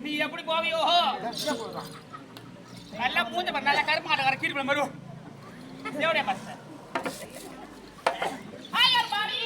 நீ எப்படி போவியோ நல்லா மூஞ்ச பாரு, நல்லா கருமாட வர கீழே வரும் தேவடைய பாரு. ஹாயர் பாடி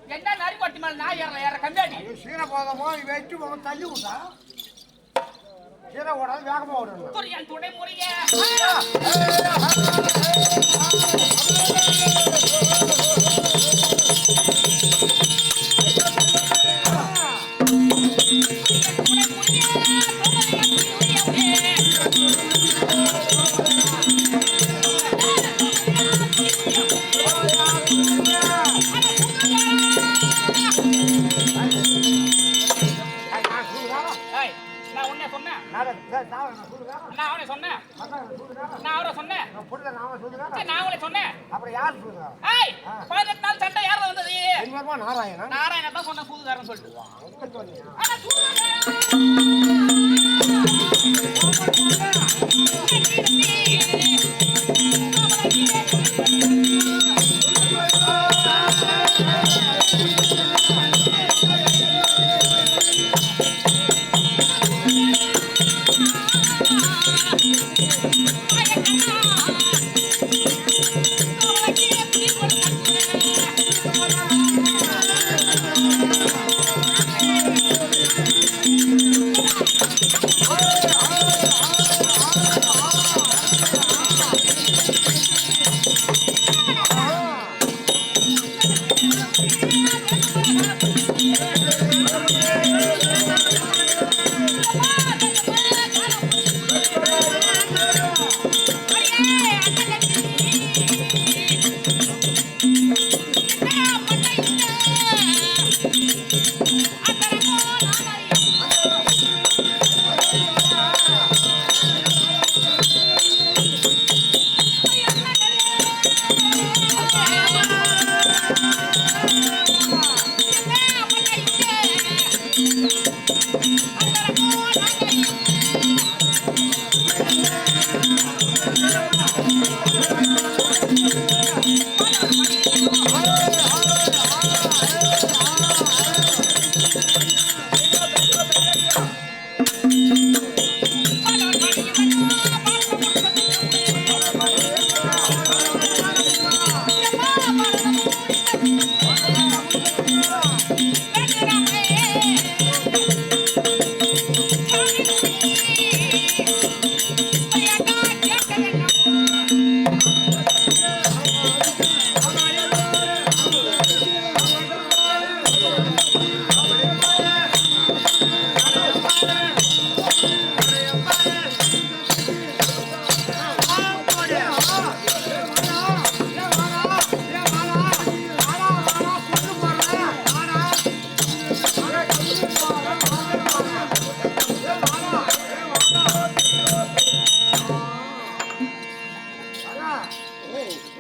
என்ன நரி பட்டி மேல நான் ஏற கண்டாடி சீரை போதமோ வெட்டி தள்ளி விட்டா சீரை ஓடாது வேகமா ஓடணும் என் துணை முறைய அப்புறம் யாரு சொல்லுங்க? 18 நாள் சண்டை யார வந்தது? நாராயணன். நாராயணன் தான் சொன்ன சூதுகாரன் சொல்லிட்டு.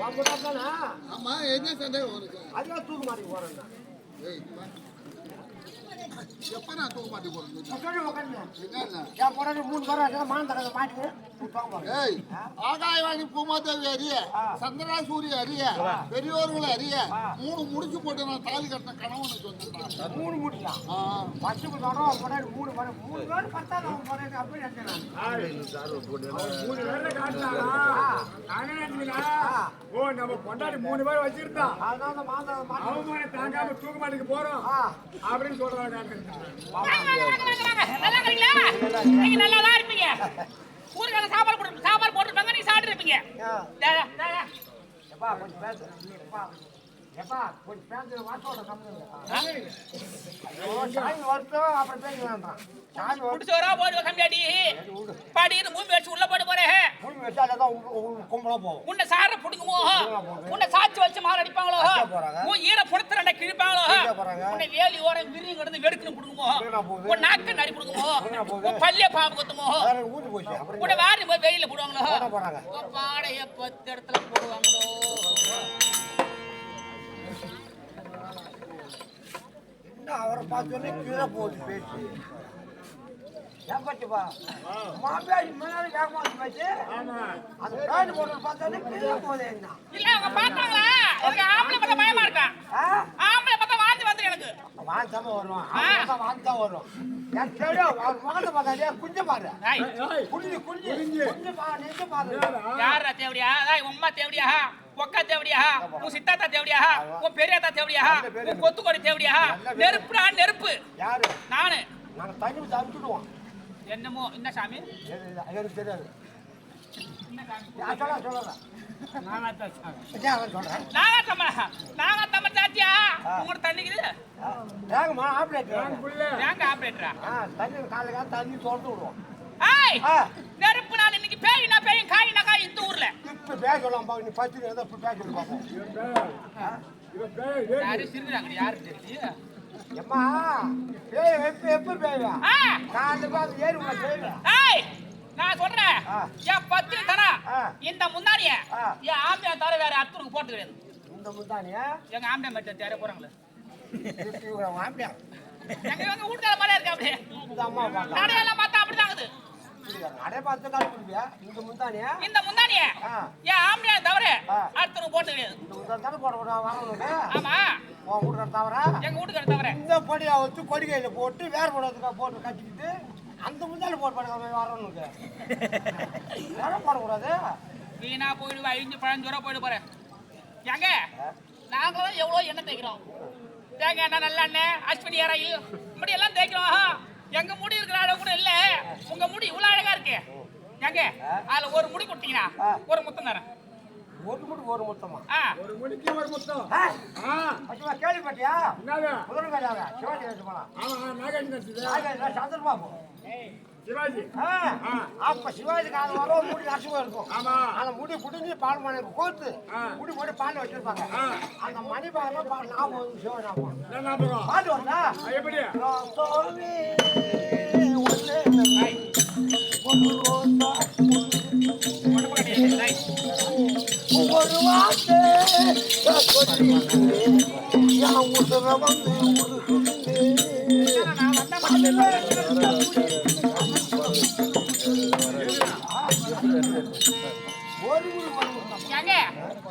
உன் பொண்டாட்டி தானே? ஆமா என்ன சந்தேகம் உனக்கு? அதுதான் தூக்க மாட்டேங்க போறேன். ஏய், எப்ப நான் தூக்க மாட்டி போறேன்? என்ன இல்ல? என் பொண்டாட்டி 3 பேரும் மான் தரத மாட்டிட்டு ஏய், ஆகாயவாணி பூமாதேவி அறிய, சந்திரா சூரிய அறிய, பெரியோர்களை அறிய, 3 முடிச்சு போட்டு நான் தாலி கட்டின கணவனை சொன்னேன். 3 முடிக்கலாம். பஸ்ஸுக்கு சொல்றோம் பொண்டாட்டி 3 பேர் பத்தாது அவன் பொண்டாட்டி அப்படி நினைச்சேன். 3 பேரை காட்டினாரா? நானே நினைச்சீங்களா? ஓ நம்ம பொண்டாட்டி 3 பேர் வச்சிருந்தா அதான் மாதம் மாட்டி அவமான தாங்காம தூக்க மாட்டுக்கு போறோம் அப்படின்னு சொல்றாங்க. நல்லா இருக்கீங்களா? நீங்க நல்லா தான் இருப்பீங்க. ஊருக்காக சாப்பாடு போட்டுருப்பாங்க, நீங்க சாப்பிட்டு இருப்பீங்க. எப்பா கொஞ்சம் பேசு. எப்பா கொஞ்சம் பேசுற வாட்டோட கம்மி. சாமி வருஷம் அப்புறம் பேசலான்றான். சாமி முடிச்சோரா போடுவ கம்மியாடி பாடிட்டு மூணு வச்சு உள்ள போட்டு போறேன். மூணு வச்சாலதான் கும்பலா போகும். உன்னை சார புடுங்குமோ, உன்னை சாட்சி வச்சு மாற அடிப்பாங்களோ, உன் ஈர புடத்துல ரெண்டை கிழிப்பாங்களோ, உன்னை வேலி ஓரம் விரியும் கிடந்து வெடுக்குன்னு புடுங்குமோ, உன் நாக்கு நடி புடுங்குமோ, உன் பல்லிய பாம்பு கொத்துமோ, ஊதி போச்சு. அப்புறம் உன்னை வாரி போய் வெயில போடுவாங்களோ, உன் பாடைய 10 இடத்துல போடுவாங்களோ. அவரை பார்த்தோன்னே கீழே போகுது பேச்சு. ஏன் பச்சுப்பா மாப்பியாடி முன்னாடி வேகமாக பேச்சு. அந்த பேட்டு போட்டு பார்த்தோன்னே கீழே போகுது. என்ன இல்ல அவங்க பார்த்தாங்களா? எனக்கு ஆம்பளை பார்த்தா பயமா இருக்கா? ஆம்பளை பார்த்தா வாந்தி வந்து எனக்கு வாந்தாம வருவான். வாந்தா வரும். என் தேடி அவர் முகத்தை பார்த்தா குஞ்சு பாரு. குஞ்சு குஞ்சு குஞ்சு பாரு. நெஞ்சு பாரு. யாரா தேவடியா? உன் அம்மா தேவடியா? ஒக்கா தேவடியா? உன் சித்தாத்தா தேவடியா? உன் பெரியாத்தா தேவடியா? உன் கொத்துக்கொடி தேவடியா? நெருப்புடா நெருப்பு. யாரு? நானு. நாங்க தண்ணி ஊற்றி அனுப்பிச்சுடுவோம். என்னமோ என்ன சாமி? எனக்கு தெரியாது. சொல்றேன் நாங்க தம்ம சாத்தியா உங்களோட தண்ணிக்குது. வேகமா ஆப்ரேட்டர் ஏங்க ஆப்ரேட்டரா? தண்ணி காலையில தண்ணி திறந்து விடுவோம். நெருப்பு நான் இன்னைக்கு பேயினா பேயும் காயினா காய் இந்த ஊர்ல. இப்ப பேச சொல்லலாம் பாக்க. நீ பத்து ஏதோ பேச சொல்லி பார்ப்போம். யாரு சிரிக்கிறாங்க? யாரு தெரியுது? எம்மா பேய் எப்ப பேய்வா? காலையில பார்த்து ஏறி உள்ள பேய்வா? நான் சொல்றேன், என் பத்திரி தர இந்த முந்தானிய என் ஆம்பியா தர வேற அத்தனுக்கு போட்டு கிடையாது. இந்த முந்தானியா எங்க ஆம்பியா மட்டும் தேர போறாங்களே. ஆம்பியா எங்க வீட்டுல மாதிரி இருக்கு. அப்படியே நடையெல்லாம் பார்த்தா அப்படிதாங்குது. நடை பார்த்து கால் குடிப்பியா? இந்த முந்தானியா இந்த முந்தானிய என் ஆம்பியா தவிர அத்தனுக்கு போட்டு கிடையாது. இந்த முந்தானி தானே போட வாங்கணுங்க. ஆமா உன் வீட்டுக்கார தவிர எங்க வீட்டுக்கார தவிர இந்த பொடியை வச்சு கொடிகையில போட்டு வேற போடுறதுக்காக போட்டு கட்டிக்கிட்டு அந்த முந்தானி போட்டு படுக்க வரணுங்க. வேற போடக்கூடாது. வீணா போயிடுவா. இஞ்சி பழஞ்சோரா போயிட்டு போறேன். ஏங்க நாங்களும் எவ்வளோ எண்ணெய் தேய்க்கிறோம். தேங்காய் எண்ணெய், நல்லெண்ணெய், அஸ்வினி ஆயில் இப்படி எல்லாம் தேய்க்கிறோம். எங்க முடி இருக்கிற அளவு கூட இல்ல. உங்க முடி இவ்வளவு அழகா இருக்கு. ஏங்க அதுல ஒரு முடி கொடுத்தீங்கன்னா ஒரு முத்தம் தரேன். ஒரு முடி ஒரு முத்தமா? ஒரு முடிக்கு ஒரு முத்தம். கேள்விப்பட்டியா? என்னது? முதல்ல சிவாஜி போலாம். ஆமா நாகார்ஜுன நடிச்சது. சந்திரபாபு சிவாஜி. அப்ப சிவாஜி காலம் வரும் முடி நசுவா இருக்கும். ஆமா. அந்த முடி புடிஞ்சு பால் மணி கோத்து முடி போட்டு பால் வச்சிருப்பாங்க. அந்த மணி பாலம் ஞாபகம் சிவாஜி ஞாபகம். என்ன ஞாபகம்? பாட்டு வந்தா எப்படி? ஒரு வார்த்தை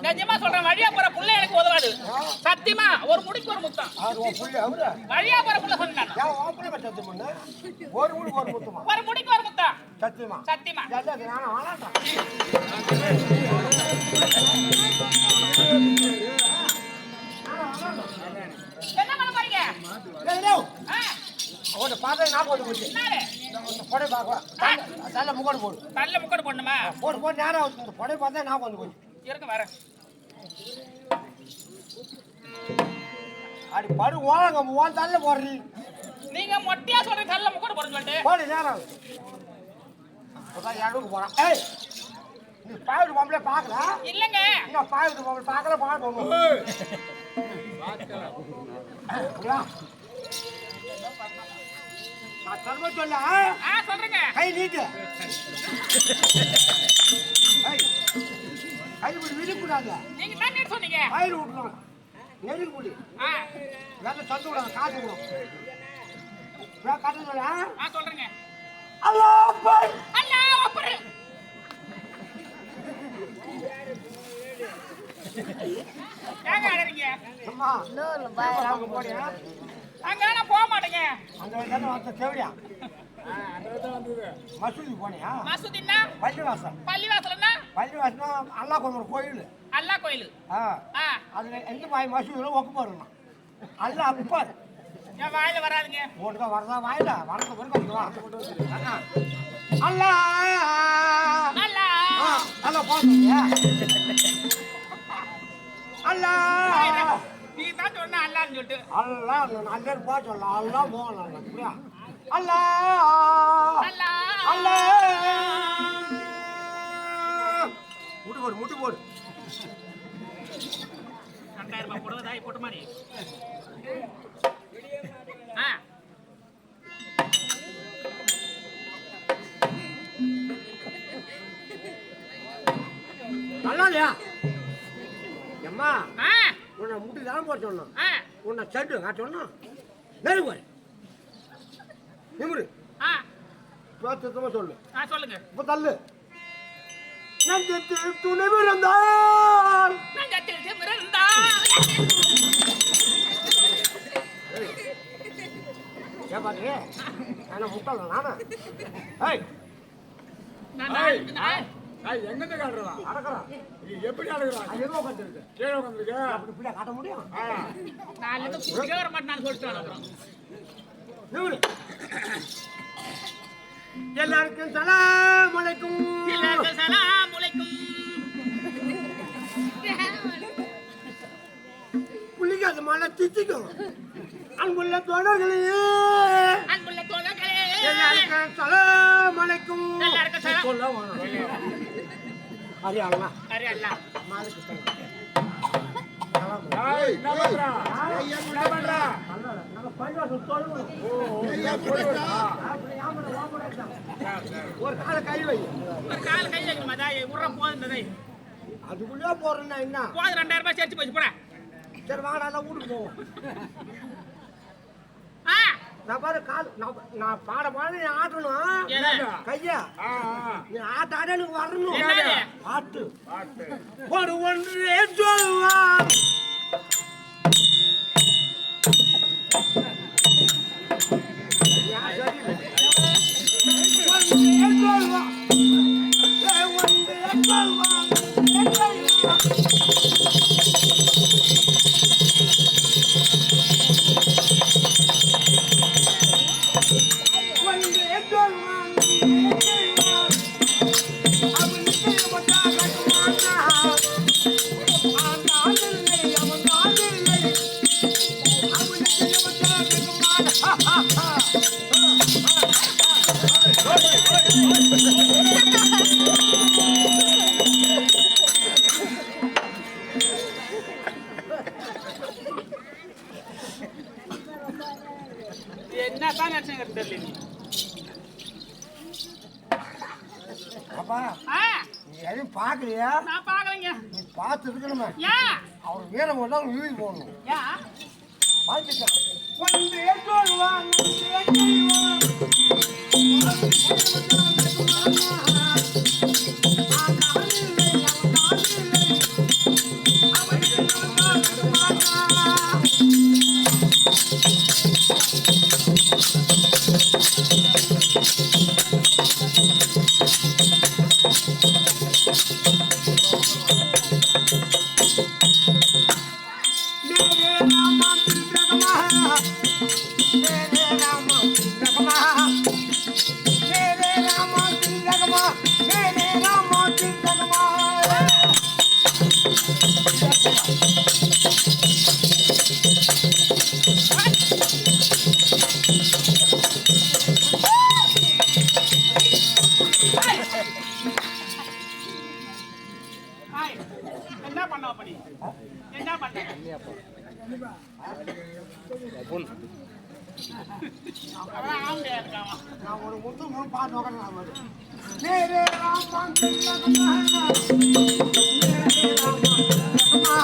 நிஜமா சொல்றேன், வழியா போற புள்ள எனக்கு உதவாது. சத்தியமா ஒரு முடிக்கு ஒரு முத்தம். வழியா போற புள்ள சொன்னான். ஒரு முடி ஒரு முத்தமா? ஒரு முடிக்கு ஒரு முத்தம். சத்தியமா? சத்தியமா. என்ன பண்ண போறீங்க? அவனை பார்த்தா நான் போட்டு போச்சு. பொடை பார்க்கலாம். தள்ள முக்கோடு போடு. தள்ள முக்கோடு போடணுமா? போட்டு போட்டு நேரம் இந்த பொடை பார்த்தா நான் வந்து போச்சு. இருக்க வரேன். அடி படு ஓலங்க ஓன் தள்ள போடுறீ. நீங்க மொட்டையா சொல்றீங்க தள்ள முக்கோடு போடுன்னு சொல்லிட்டு. போடு நேரம். அதான் யாருக்கு போறான். ஏய் நீ பாய்டு பொம்பளை பார்க்கல? இல்லங்க. நீ பாய்டு பொம்பளை பார்க்கல பாய் போணும். நான் தர்ம சொல்ல. சொல்றேங்க. கை நீட்டு. கைப்பிடி விடக்கூடாது. நீங்க என்ன சொன்னீங்க? பயிர் விட்டுரும். நெருங்கி முடி. வேலை சத்து விடாத காசு விடும். கட்டுங்களா? சொல்றேங்க. அல்லாஹ் அக்பர். அல்லாஹ் அக்பர். ஏங்க அடறீங்க? அம்மா அங்க போறியா? அங்க நான் போக மாட்டேங்க. அங்க வந்து வந்து தேவடியா? அதான் வந்தது. மசூதி போனியா? மசூதின்னா பள்ளிவாசல். பள்ளிவாசல்னா? பள்ளிவாசல்னா அல்லாஹ் கும்பிடுற கோயில். அல்லாஹ் கோயில். அதுல எந்த பாய் மசூதியில ஒக்கு போடணும். அல்லாஹ் அக்பர். என் வாயில வராதுங்க. ஓடுதா வரதா வாயில வரத பிறகு வா. அல்லாஹ் அல்லாஹ் அல்லாஹ் போடுங்க. அல்லாஹ் நீ தான் சொன்ன அல்லாஹ்னு சொல்லிட்டு. அல்லாஹ் நல்ல பா சொல்லலாம். அல்லாஹ் போலாம் அப்படியே. அல்லாஹ் அல்லாஹ் அல்லாஹ் முட்டு போடு 2000 ரூபாய் போடுவதாய் போட்டு மாதிரி. நல்லா இல்லையா எம்மா உன்னை முட்டி தான் போட சொன்னோம். உன்னை சட்டு நான் சொன்னோம். நெரு போய் நிமிரு சுத்தமா சொல்லு. சொல்லுங்க. இப்ப தள்ளு. நெஞ்சத்தில் துணிவு இருந்தால் நெஞ்சத்தில் திமிரு இருந்தால் ஏன் பாரு நான் முட்டாள் நானா? ஏய் எங்கிட்ட காட்டுறதா? அடக்குறா. நீ எப்படி அடக்குறா? எதுவும் உட்காந்துருக்கு. கீழே உட்காந்துருக்க. அப்படி இப்படியா காட்ட முடியும்? நான் புடிக்கவே வர மாட்டேன் சொல்லிட்டு நிமிரு. எல்லாருக்கும் சலாம் அலைக்கும். எல்லாருக்கும் சலாம் அலைக்கும். புள்ளிக்காத மழை திச்சிக்கும். அன்புள்ள தோழர்களே எல்லாருக்கும் சலாம் அலைக்கும். எல்லாருக்கும் சலாம். சொல்ல வேணாம். அரே அல்லாஹ் அரே அல்லாஹ். மாலுக்கு சலாம். ஏய், என்ன பண்றா? என்ன பண்றா? நம்ம பள்ளிவாசல் தொழுவோம். ஒரு கால கை வை. ஒரு கால கை வைக்கணுமா? தாய் உர போதுன்றதை அதுக்குள்ளே போறேன்னா என்ன? போது 2000 ரூபாய் சேர்த்து போச்சு போட. சரி வாங்க நல்லா வீட்டுக்கு போவோம். நான் பாரு கால் நான் பாட நீ ஆட்டணும். கையா நீ ஆட்ட எனக்கு வரணும். ஆட்டு ஒரு ஒன்றே சொல்வான். என்னதான் நினைச்சேங்க தெரியல நீ. அப்பா நீ எதையும் பாக்கலையா? நான் பாக்கலைங்க. நீ பார்த்து இருக்கணுமே. ஏன் அவர் வீரம் கொண்டா வீதி போடணும். ஏன் பார்த்துக்க ஒன்றே சொல்வான் என்ன பண்ண பண்ணி என்ன பண்ண அவன் ஆம்பளையா இருக்கான். நான் ஒரு முத்து மூணு பாட்டு நோக்கிறேன் நான் பாரு. நேரே ராமன் திலகமா, நேரே ராமன் திலகமா,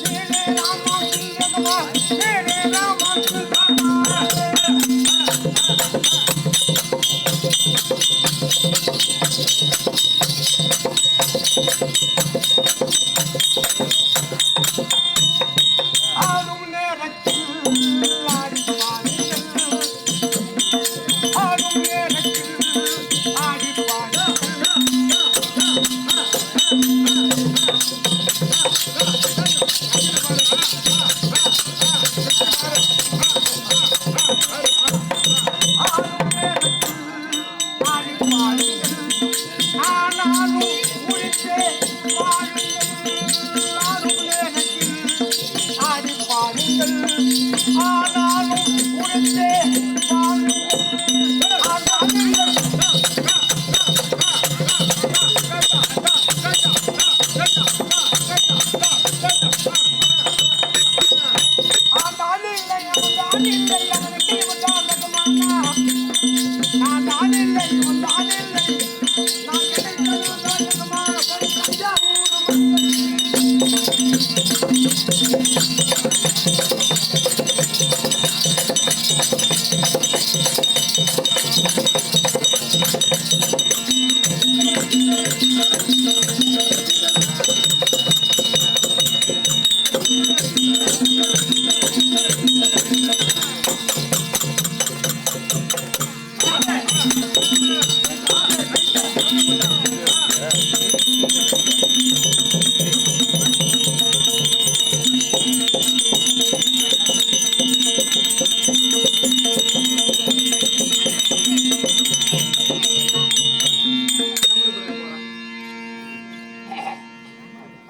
நேரே ராமன் திலகமா, நேரே ராமன் திலகமா. ஆடும் நேரத்தில் ஆடி பாடுங்கள், ஆடும் நேரத்தில் ஆடி பாடுங்கள். ஆடும் நேரத்தில் ஆடி பாடுங்கள், ஆனாலும் உழைத்தே வாழுங்கள். ஆடும் நேரத்தில் ஆடி பாடுங்கள், ஆனாலும் உழைத்தே வாழுங்கள். ஆனாலும்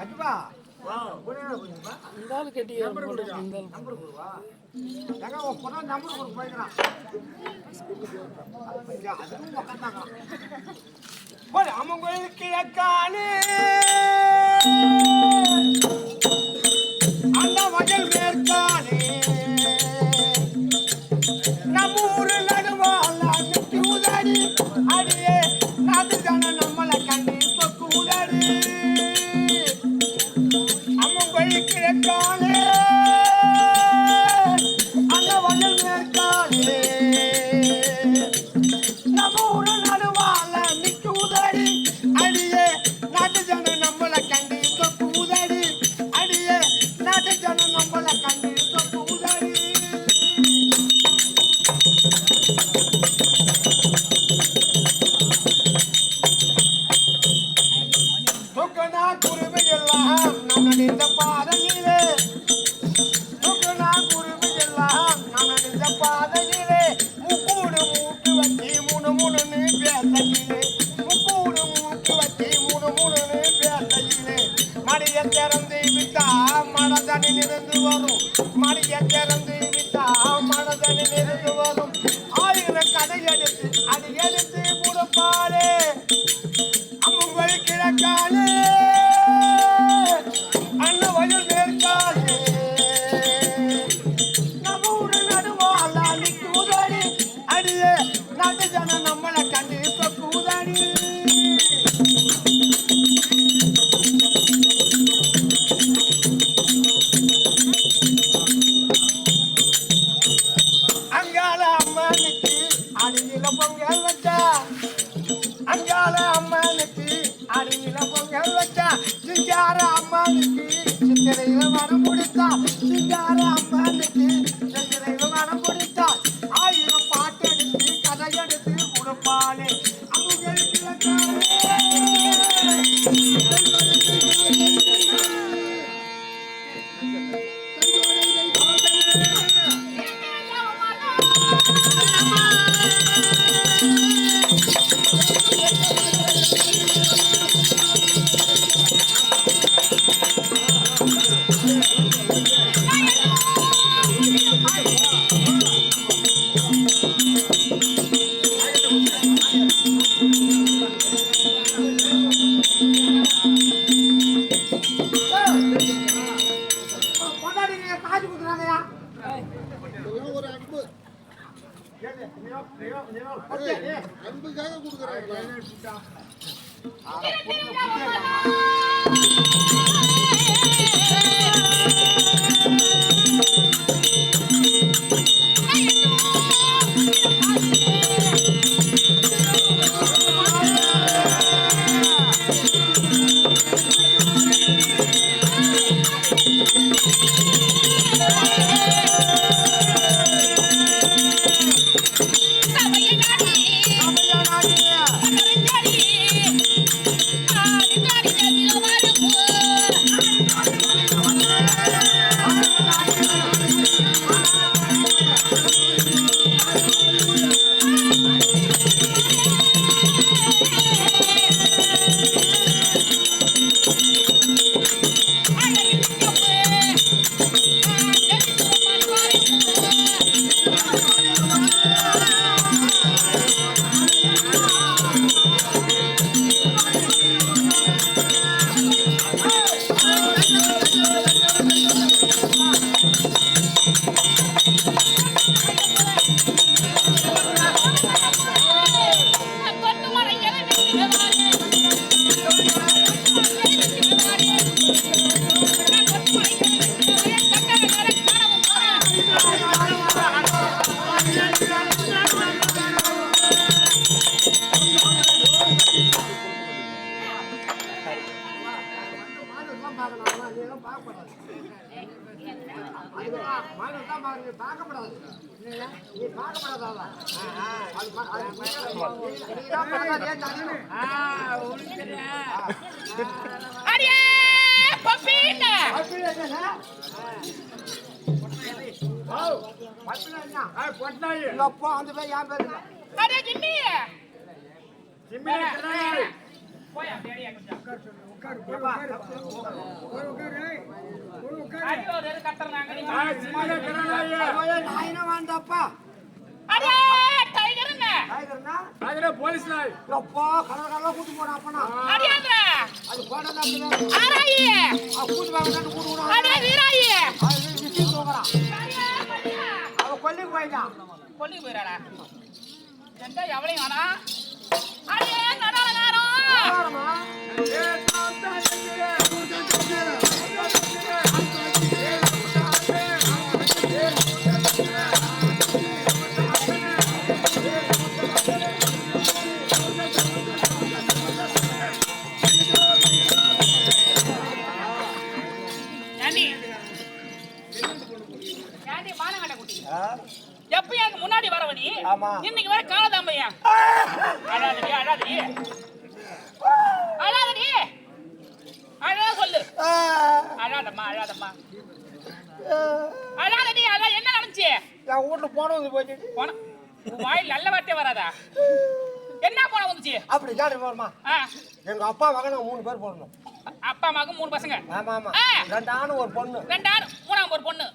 அஜிபா, புரியல புரியுமா? நம்பர் கொடுவா. ஏங்க உன் பொண்ணு நம்பர் கொடுக்க போய்க்கிறான். அதுவும் உக்காந்தாங்க. போடு, அம்மன் கோயில் கிழக்கானே அந்த வயல் மேற்கானே நம்ம ஊரு நடுவாள் அடிச்சு உதாடி அடியே நாட்டு ஜன நம்மளை கண்டி சொக்கு உதாடி. அம்மன் கோயில் கிழக்கானே அந்த வயல் மேற்கானே நம்ம ஊரு நடுவாள் மிக்கு உதாடி அடியே நாட்டு ஜன நம்மளை கண்டி சொக்கு உதாடி அடியே நாட்டு ஜன நம்மளை கண்டி சொக்கு உதாடி. துக்கனா குருவி எல்லாம் நம் நடித்த பாதையிலே, துக்கனா குருவி எல்லாம் நம் நடித்த பாதையிலே, முக்கூடு மூக்கு வச்சி முணு முணுன்னு பேசையிலே, முக்கூடு மூக்கு வச்சி முணு முணுன்னு பேசையிலே, மடிய திறந்து விட்டா மனதனி நிறந்து வரும், மடிய திறந்து விட்டா மனதனி நிறந்து வரும். ஆயிரம் கடை எடுத்து அது எடுத்து கொடுப்பாளே அம்மன் கிழக்கானே அண்ண வயல் மேற்கானே நம்ம ஊரு நடுவாள் அன்னைக்கு உதாடி அடியே நாட்டு ஜன நம்மளை கண்டு சொக்கு உதாடி. அங்கால அம்மனுக்கு அடியில பொங்கல் வச்சா, அங்கால அம்மனுக்கு அடியில பொங்கல் வச்சா, சிங்கார அம்மனுக்கு சித்திரையில மனம் கொடுத்தா, சிங்கார அம்மனுக்கு சித்திரையில மனம் கொடுத்தா. ஆயிரம் பாட்டு எடுத்து கதை எடுத்து கொடுப்பாளே அம்முகள் கிழக்கானே. I அன்புக்காக கொடுக்குறேன். அடியே பப்பீனா அப்பா அந்த பேர் என் பேரு இல்ல. அடே ஜிம்மி போய் அப்படியே அடி ஒரு கட்டறாங்க நீ ஐயோ, நாயினா வேண்டாப்பா. அடே டைகர் என்ன டைகர்னா? போலீஸ் நாய் அப்பா, கலர் கலரா கூட்டி போறான் அப்பனா. அடியாங்க அது போடல அப்படிதான். ஆராயி கூட்டி வாங்க கூட்டி போறான். அடே வீராயி அது விசி போறான். சரியா பண்ணியா அவ கொல்லி போயிட்டான். கொல்லி போயிராடா எந்த எவளையும் வேணா அடே நடால நேரம் ஆமாமா. ஏண்டி மானங்கட்ட குட்டி எப்பயும் எனக்கு முன்னாடி வரவனி ஆமா. இன்னைக்கு வர காலதாம்பையா அழாதடி அழாதடி அழாதடி அழாத சொல்லு அழாதம்மா அழாதம்மா அழாதடி அழா என்ன நடந்துச்சு என் வீட்டுல போனது போயிட்டு போன உன் வாயில் நல்ல வார்த்தை வராதா என்ன போன வந்துச்சு அப்படி ஜாடி போறமா. எங்க அப்பா மகன் 3 பேர் போடணும். அப்பா அம்மாவுக்கு 3 பசங்க ஆமா ஆமா. ஆ. 2 ஆணு ஒரு பொண்ணு. 2 ஆண் 3ஆம் ஒரு பொண்ணு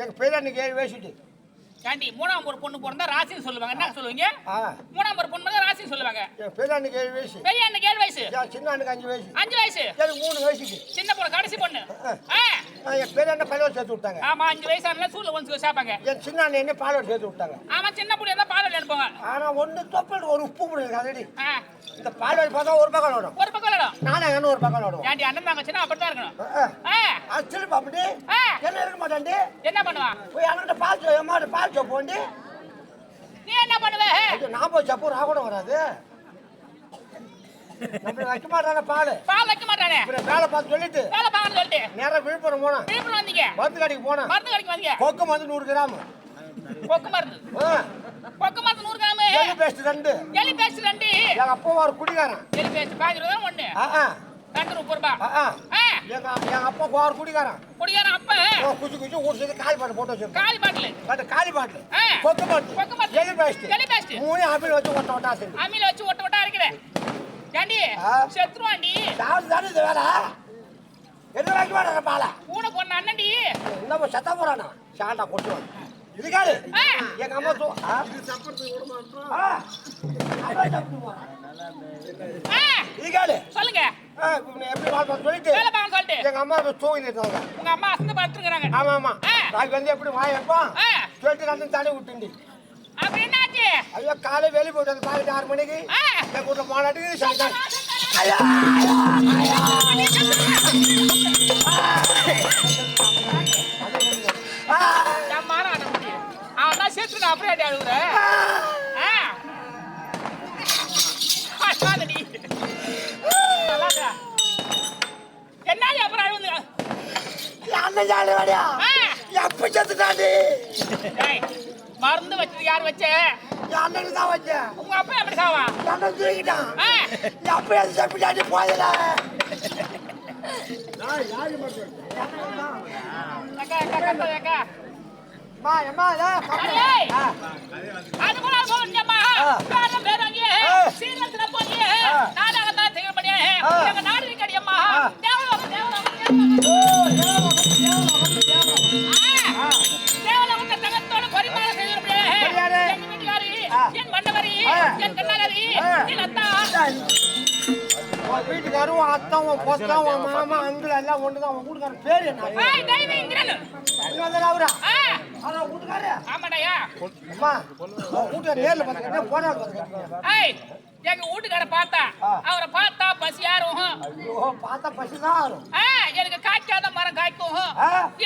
எங்க பேரனுக்கு 7 வயசுட்டு. ஏண்டி 3ஆம் ஒரு பொண்ணு பிறந்தா ராசின்னு சொல்லுவாங்க என்ன சொல்லுவீங்க ஆ. 3ஆம் ஒரு பொண்ணு பிறந்தா ராசின்னு சொல்லுவாங்க என் பேரனுக்கு 7 வயசு. பெரிய அண்ணனுக்கு 7 வயசு என் சின்ன அண்ணுக்கு 5 வயசு. 5 வயசு எனக்கு 3 வயசுக்கு. சின்ன பொண்ணு கடைசி பொண்ணு என் பேரண்ண பள்ளியோட சேர்த்து விட்டாங்க. ஆமா 5 வயசு ஆனா சூழ்ல வந்து சாப்பாங்க என் சின்ன அண்ணன் என்ன பாலோட சேர்த்து விட்டாங்க. ஆமா சின்ன புள்ளி இருந்தா பால் அனுப்புவாங்க ஆனா ஒண்ணு தொப்பில் ஒரு உப்பு புடி கதடி. இந்த பாலோட பார்த்தா ஒரு பக்கம் ஓடும். ஒரு பக்கம் விளையாடும் நானே என்ன ஒரு பக்கம் ஓடும். ஏண்டி அண்ணன் தங்கச்சினா அப்படித்தான் இருக்கணும் அது திரும்ப அப்படி என்ன இருக்க மாட்டாண்டி. என்ன பண்ணுவான் போய் அண்ணன் பால் சோப்பு போண்டி நீ என்ன பண்ணுவ நான் போய் சப்பு ராகூட வராது. நம்ம வைக்க மாட்டான பால் பால் வைக்க மாட்டானே வேலை பார்த்து சொல்லிட்டு வேலை பாக்கன்னு சொல்லிட்டு நேரம் விழுப்புரம் போனேன். விழுப்புரம் வந்தீங்க மருந்து கடைக்கு போனேன். மருந்து கடைக்கு வந்தீங்க கொக்கம் வந்து 100 கிராம். கொக்கு மருந்து கொக்கு மருந்து 100 கிராம் எலி பேஸ்ட் 2. எலி பேஸ்ட் 2 எங்க அப்பா ஒரு குடிகாரன். எலி பேஸ்ட் 5 ரூபாய் ஒண்ணு 2 ரூபாய் எங்க அப்பா ஒரு குடிகாரன். குடியார அப்ப குச்சி குச்சி ஊர்ச்சது காலி பாட்டு போட்டு வச்சிருக்கோம். காலி பாட்டில் பட் காலி பாட்டு ஆ. கொக்கு கொக்கு பாட்டு மருந்து. எலி பேஸ்ட் எலி பேஸ்ட் 3 ஆப்பிள் வச்சு ஒட்ட ஒட்டா செஞ்சு அம்மில வச்சு ஒட்ட ஒட்டா இருக்கிறேன் ஏண்டி ஆ. செத்துருவாண்டி சாப்பிட்டு தானே இது வேலை என்ன வைக்க மாட்டேன் பாலை கூட பொண்ணு அண்ணன்டி இன்னும் செத்த போறானா சாண்டா கொட்டுவான் இதுக்காரு ஆ. எங்க அம்மா இதுக்காரு சொல்லுங்க எப்படி வாழ்ப்பா சொல்லிட்டு வேலை பாக்க சொல்லிட்டு எங்க அம்மா தூங்கிட்டு இருக்காங்க. உங்க அம்மா அசந்து படுத்துருக்காங்க ஆமா ஆமா ஆ. நாளைக்கு வந்து எப்படி வாய வைப்பான் ஆ. சொல்லிட்டு நான் தடை விட்டுண்டி அப்படி என்னாச்சு? ஐயோ காலை வெளியே போயிட்டு வந்து பாக்கிட்டு 6 மணிக்கு ஆ. என் கூட்ட மாநாட்டுக்கு சரி என் மாநாட்டம் முடியுது. அவன் தான் சேர்த்துட்டு அப்படியே அடி அழுகுற. ஆ. அசாதடி. நல்லாதா? என்னடி அப்புறம் அழுகுது? அண்ணன் ஜாலி வாடியா ஆ. எப்ப செத்துட்டாண்டி ஏய், மருந்து வச்சது யார் வச்ச? என் அண்ணனுக்கு தான் வச்சேன் உங்க அப்பா எப்படி சாவா? என் அண்ணன் தூக்கிட்டான் ஆ. எப்ப எது செப்பிட்டாண்டி போயல அக்கா, அக்கா, அக்கா, அக்கா. அம்மா அம்மா அடேய். அது போல போறேன்மா. காரணம் பேரங்க. சீரத்துல போறியே. நாடகம் தான் செய்ய முடியே. எங்க நாடு கடியம்மா. தேவலோகம் தேவலோகம் தங்கத்தோட பரிமாற செய்ய முடியே. எங்க வீட்டுக்காரி, என் மண்டவரி, என் கண்ணாரி, என் அத்தா. வீட்டுக்காரும் அத்தான் பொத்தான் மாமா அங்கிள் எல்லாம் ஒண்ணுதான் உன் வீட்டுக்காரன் பேரு என்ன ஏய், தெய்வ இந்திரன். அவரா ஆ. அவரா வீட்டுக்காரு ஆமாடாயா. அம்மா வீட்டுக்கார நேர்ல பாத்துக்கிட்டே போனா பாத்துக்கிட்டே ஏய், எங்க வீட்டுக்கார பார்த்தா அவரை பார்த்தா பசி யாரும். ஐயோ பார்த்தா பசிதான் வரும் எனக்கு காய்க்காத மரம் காய்க்கும்.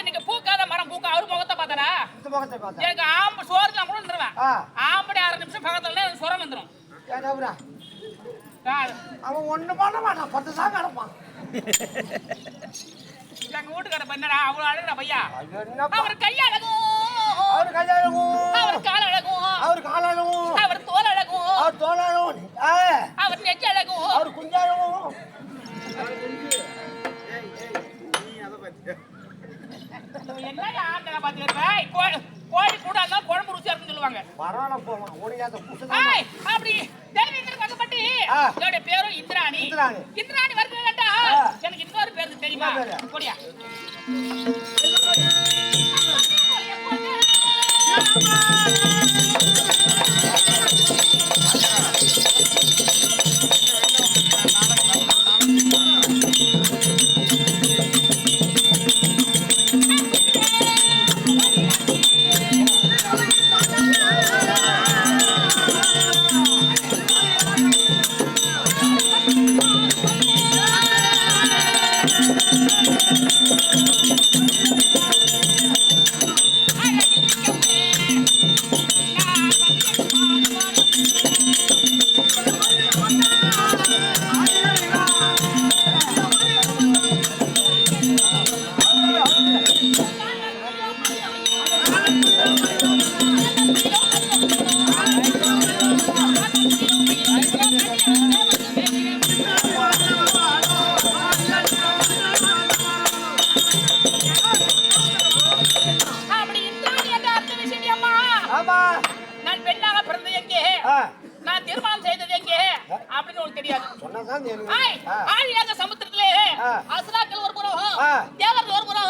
எனக்கு பூக்காத மரம் பூக்கும். அவர் முகத்தை பார்த்தாரா? இந்த பக்கத்தை பார்த்தா எனக்கு ஆம்பு சோறு தான் கூட வந்துருவேன். ஆம்படி 6 நிமிஷம் பக்கத்துல எனக்கு சுரம் வந்துடும். ஏன்னா அவன் ஒண்ணு பண்ண மாட்டான் 10 தான் கிடப்பான் எங்க வீட்டுக்கார பண்ணடா அவ்வளவு அழகுடா பையா. என்னப்பா அவர் கை அழகும், அவர் கையாளவும் அவர் கால் அழகும், அவர் காலாளவும் அவர் தோல் அழகும், அவர் தோளாளவும் அவர் நெஞ்சு அழகும். அவர் குஞ்சாளவும் என்ன ஆண்டா பாத்துக்கிறேன். கோழி கூட இருந்தாலும் குழம்பு ருசியா இருக்குன்னு சொல்லுவாங்க. பரவாயில்ல போவான் உனக்கு அந்த ஏய், அப்படி தேவேந்திரன் பக்கப்பட்டு என்னோட பேரும் இந்திராணி. இந்திராணி. இந்திராணி வருது வேண்டா. எனக்கு இன்னொரு பேரு தெரியுமா? போடியா. நான் பெண்ணாக பிறந்தது எங்கே? நான் திருமணம் செய்தது எங்கே அப்படின்னு உனக்கு தெரியாது. ஆழியாக சமுத்திரத்திலே அசுராக்கள் ஒரு புறம், தேவர்கள் ஒரு புறம்,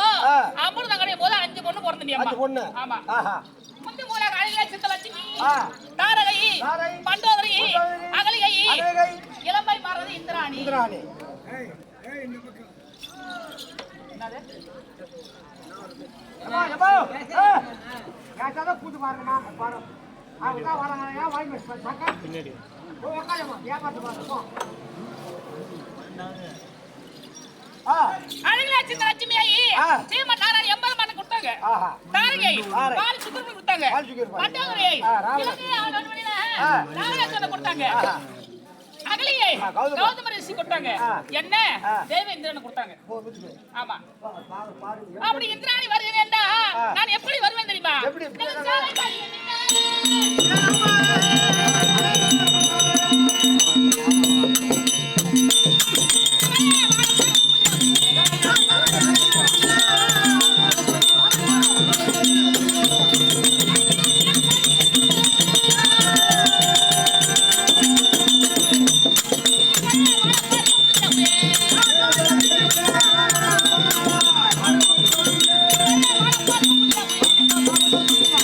அமிர்தங்களுடைய போது 5 பொண்ணு பிறந்தீங்க. ஆமா. முந்தி மூலாக அழகிய சித்தலட்சுமி, தாரகை, பண்டோதரி, அகலிகை, இளம்பை மாறது இந்திராணி. கூட்டு பாருங்கம்மா பாருங்க அவங்க வராங்க வாங்கி பின்னாடி அழகிய சித்தலட்சுமியை சீமன் நாராயண எம்பெருமான் கொடுத்தாங்க. தாரகை பால் சுக்கிரமணி கொடுத்தாங்க. பண்டோதரியை இளங்கை ஆண்டவனின நாகராஜனை கொடுத்தாங்க. அகலியை கௌதம ரிஷி கொடுத்தாங்க. என்ன தேவேந்திரன் கொடுத்தாங்க. ஆமா. அப்படி இந்திராணி வருகிறேன்டா நான் எப்படி வருவேன் தெரியுமா?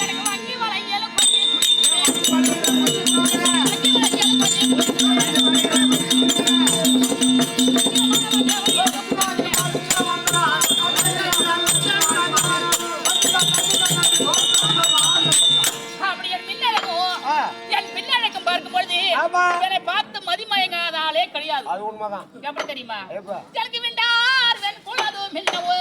எனக்கு வங்கி வளையல் கொஞ்சம் உண்மைதான். எப்படி தெரியுமா? எப்ப? ஜலகி விண்டார் வெண் குலதும் மின்னவோ.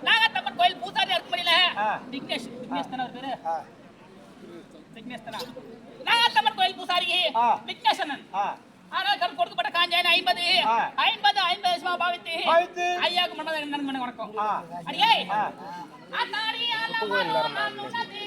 நாகத்தம்மன் கோயில் பூசாரி இருக்க முடியல. விக்னேஷ் தான பேரு. விக்னேஷ் தான நாகத்தம்மன் கோயில் பூசாரி விக்னேஷனன். ஆனால் கல் கொடுக்கப்பட்ட காஞ்சாயன் 50 பாவித்து ஐயாக்கு மன்னன் வணக்கம். அடியே அத்தாடி அலமரோ நன்னதி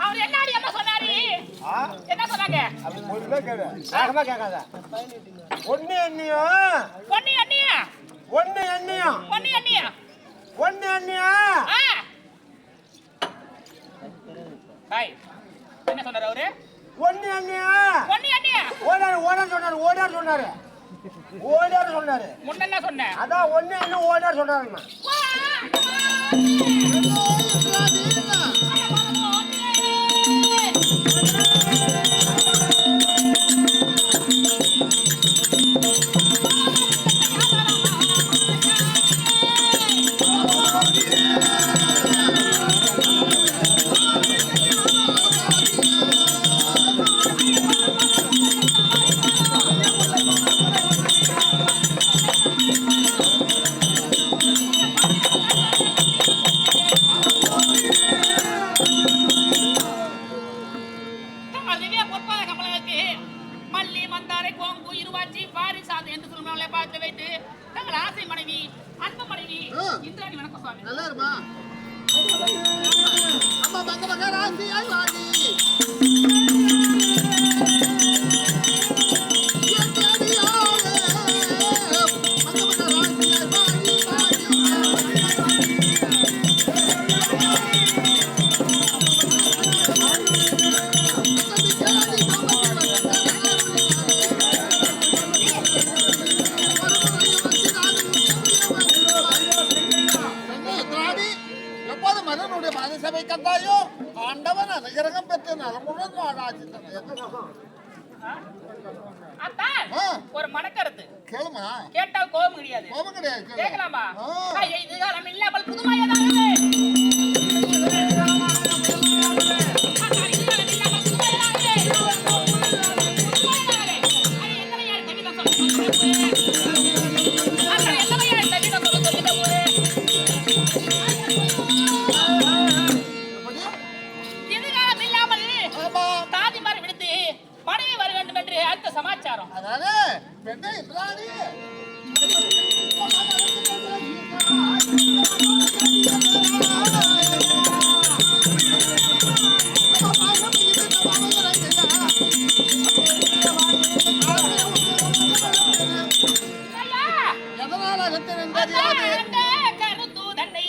அவர் என்னடி அம்மா சொன்னாரு? என்ன சொன்னாங்க? ஒண்ணே கேளு. வேகமா கேட்காத. ஒண்ணே எண்ணியா? ஹாய். என்ன சொன்னாரு அவரு? ஒண்ணே எண்ணியா? ஓடார் சொன்னாரு. முன்ன என்ன சொன்ன? அதான் ஒண்ணே எண்ணி ஓடார் சொன்னாருமா. ஞானசபை கண்டாயோ ஆண்டவன் அனுகிரகம் பெற்று நலமுடன் வாழாச்சு. அத்தான் ஒரு மனக்கருத்து கேளுமா? கேட்டால் கோபம் கிடையாது. கோபம் கிடையாது. கேட்கலாமா? இது காலம் இல்லாமல் புதுமையதானே. சமாச்சாரம் அதாவது பெண்ணை இந்திராணி எதனால் அகத்தின் கருத்து தன்னை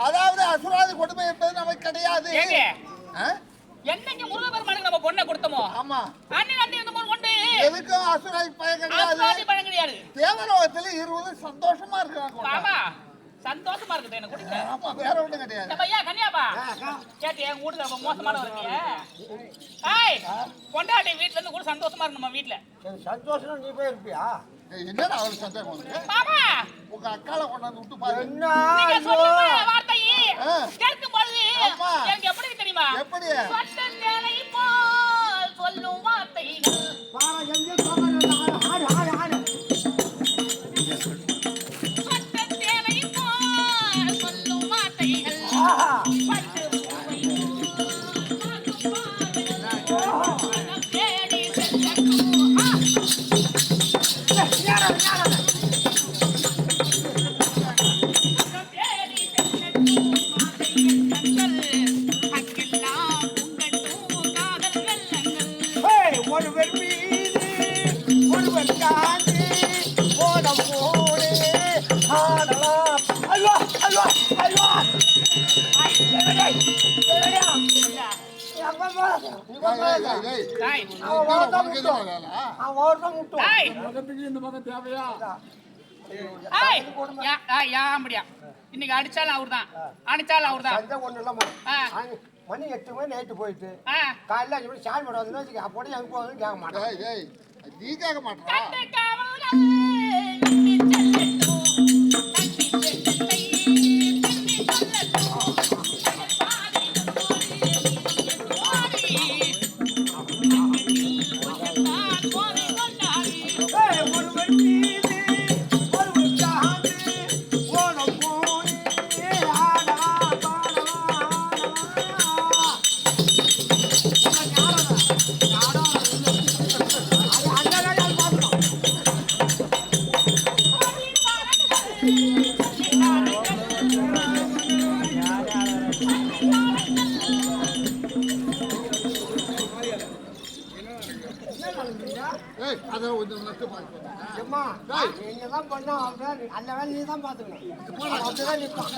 அதாவது அசுராதி கொடுமை என்பது நமக்கு கிடையாது. என்னைக்கு முருகப்பெருமானுக்கு நம்ம பொண்ணை கொடுத்தோமோ ஆமா அன்னைக்கு கொண்டு எதுக்கும் அசுராதி பயம் கிடையாது. தேவலோகத்துல இருவரும் சந்தோஷமா இருக்காங்க. ஆமா சந்தோஷமா இருக்குது எனக்கு கொடுங்க. ஆமா வேற ஒண்ணும் கிடையாது. நம்ம ஐயா கன்னியாபா கேட்டி என் வீட்டுல ரொம்ப மோசமான வரீங்க. ஹாய் பொண்டாட்டி வீட்ல இருந்து கூட சந்தோஷமா இருக்கு நம்ம வீட்ல. சந்தோஷம் நீ போய் இருப்பியா? என்னடா அவளுக்கு சந்தேகம் வந்து மாமா உங்க அக்கால கொண்டாந்து விட்டு பாரு. நீங்க சொல்லுங்க வார்த்தை கேட்கும் பொழுது எனக்கு எப்படி தெரியுமா? எப்படி சொட்டத்தேனை போல் சொல்லும் வார்த்தைகள் பாரா எங்க போகணும் ஆடு ஆடு ஆடு சொட்டத்தேனை போல் சொல்லும் வார்த்தைகள் பட்டு போய் தேடி செல்லட்டும். ஒருவர் மீது ஒருவர் காந்தி ஓடம் போலே ஆடலாம். ஐயோ ஐயோ ஐயோ இன்னைக்கு அடிச்சாலும் அவர்தான் அடிச்சாலும் அவர்தான் ஒண்ணு இல்லாம மணி 8 மணி நைட்டு போயிட்டு காலைல 5 மணி சாமி படம் வந்து வச்சுக்க அப்போட எங்க போகுதுன்னு கேட்க மாட்டேன். நீ கேட்க மாட்டா ஒருவர் மீது ஒருவர் காந்தி ஓடம் போலே ஆடலாம் பாடலாம். என்னதான் பண்ணா அந்த வேலை நீ தான் பாத்துக்கணும். அப்படிதான் நிற்பான்.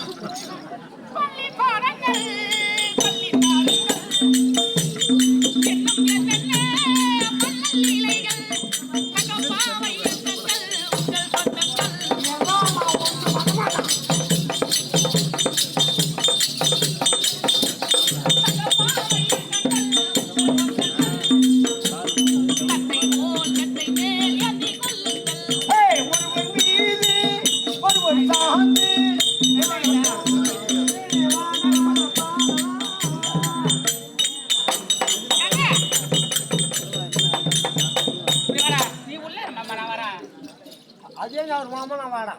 அதே நான் மாமா நான் வாடா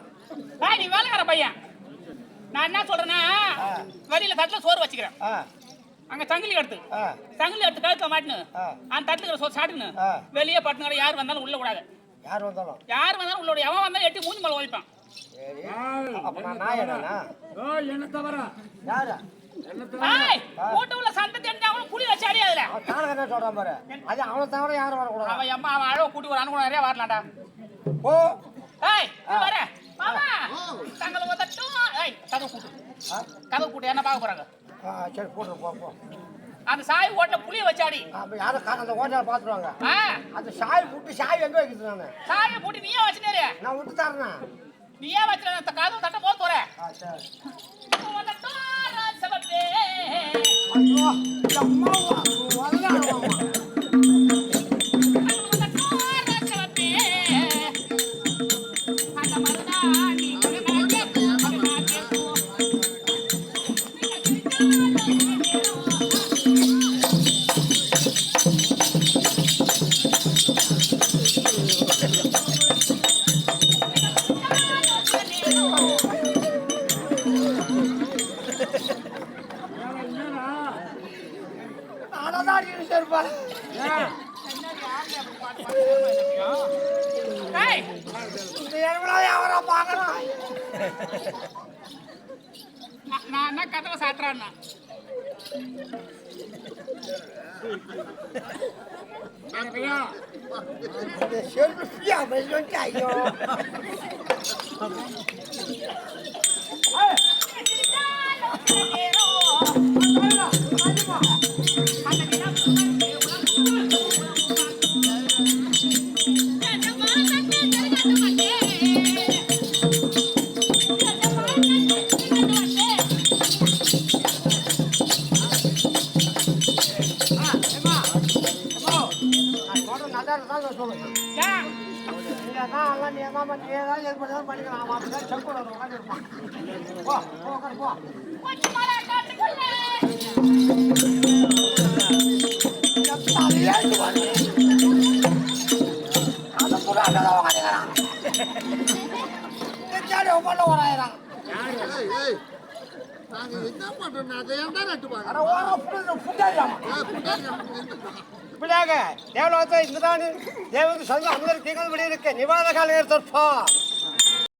நீ வேலைக்கார பையன். நான் என்ன சொல்றேன்னா வெளியில தட்டுல சோறு வச்சுக்கிறேன். அங்க சங்கிலி எடுத்து கழுத்துல மாட்டினு அந்த தட்டுல சோறு சாப்பிட்டுன்னு வெளியே பட்டுங்க. யார் வந்தாலும் உள்ள கூடாது. யார் வந்தாலும் உள்ள எவன் வந்தாலும் எட்டி மூஞ்சி மேல ஓடிப்பான். என்ன தவற யாரு கூட்டுல சண்டை தெரிஞ்சவங்க புளி வச்சு அடியாதுல சொல்றான் பாரு. அது அவனை தவிர யாரும் வரக்கூடாது. அவன் அம்மா அவன் அழகு கூட்டி ஒரு அனுகூலம் நிறைய வரலாம்டா. ஓ வர மாமா தங்களை தட்டும் ஏய் கதவு கூட்டு கதவு கூட்டு என்ன பார்க்க போறாங்க சரி போட்டு போ அந்த சாய் ஓட்ட புளிய வச்சாடி யாரும் அந்த ஓட்டால பாத்துருவாங்க ஆ அந்த சாய் விட்டு சாய் எங்க வைக்கிறது நானு சாயை போட்டு நீயே வச்சுனேரு நான் விட்டு தரேன் நீயே வச்சுன அந்த கதவு தட்ட போக போற சரி சபத்தே ஐயோ அம்மாவா வரலாமா நான் கதவை சாத்துறான்னா ஐயோ நாங்க என்ன பண்றோம் அதை ஏன்டா நட்டுப்பாங்க இப்படியாக தேவலோகத்தை இங்குதான் தேவனுக்கு சொந்த అందరికి దిగుబడి నివారకాలు ఏర్పా